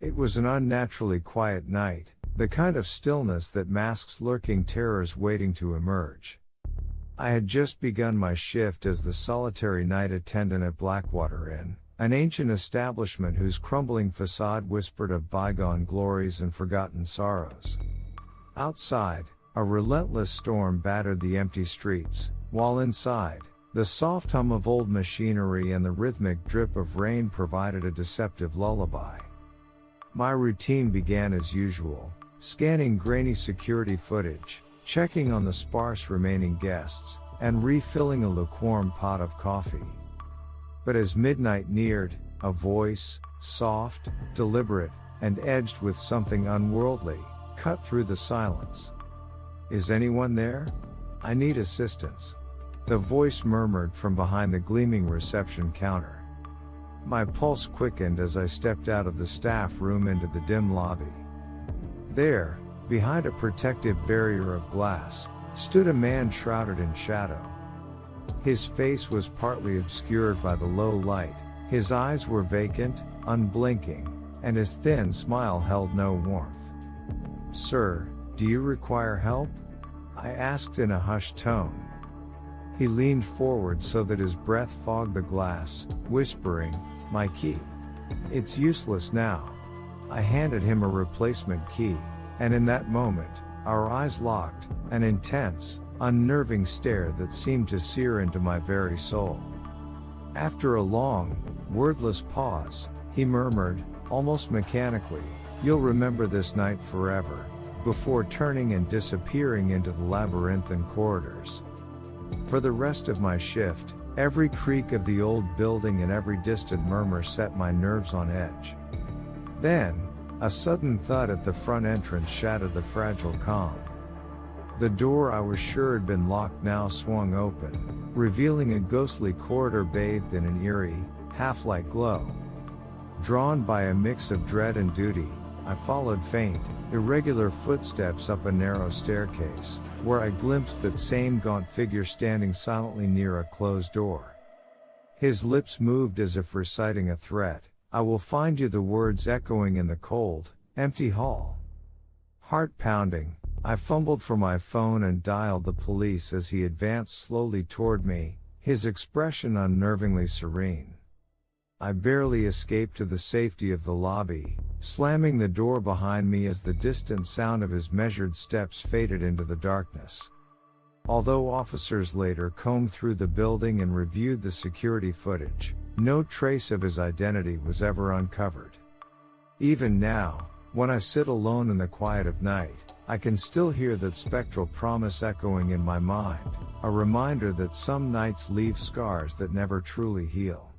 It was an unnaturally quiet night, the kind of stillness that masks lurking terrors waiting to emerge. I had just begun my shift as the solitary night attendant at Blackwater Inn, an ancient establishment whose crumbling facade whispered of bygone glories and forgotten sorrows. Outside, a relentless storm battered the empty streets, while inside, the soft hum of old machinery and the rhythmic drip of rain provided a deceptive lullaby. My routine began as usual, scanning grainy security footage, checking on the sparse remaining guests, and refilling a lukewarm pot of coffee. But as midnight neared, a voice, soft, deliberate, and edged with something unworldly, cut through the silence. "Is anyone there? I need assistance," the voice murmured from behind the gleaming reception counter. My pulse quickened as I stepped out of the staff room into the dim lobby. There, behind a protective barrier of glass, stood a man shrouded in shadow. His face was partly obscured by the low light, his eyes were vacant, unblinking, and his thin smile held no warmth. "Sir, do you require help?" I asked in a hushed tone. He leaned forward so that his breath fogged the glass, whispering, "My key. It's useless now." I handed him a replacement key, and in that moment, our eyes locked, an intense, unnerving stare that seemed to sear into my very soul. After a long, wordless pause, he murmured, almost mechanically, "You'll remember this night forever," before turning and disappearing into the labyrinthine corridors. For the rest of my shift, every creak of the old building and every distant murmur set my nerves on edge. Then, a sudden thud at the front entrance shattered the fragile calm. The door I was sure had been locked now swung open, revealing a ghostly corridor bathed in an eerie, half-light glow. Drawn by a mix of dread and duty, I followed faint, irregular footsteps up a narrow staircase, where I glimpsed that same gaunt figure standing silently near a closed door. His lips moved as if reciting a threat, "I will find you," the words echoing in the cold, empty hall. Heart pounding, I fumbled for my phone and dialed the police as he advanced slowly toward me, his expression unnervingly serene. I barely escaped to the safety of the lobby, slamming the door behind me as the distant sound of his measured steps faded into the darkness. Although officers later combed through the building and reviewed the security footage, no trace of his identity was ever uncovered. Even now, when I sit alone in the quiet of night, I can still hear that spectral promise echoing in my mind, a reminder that some nights leave scars that never truly heal.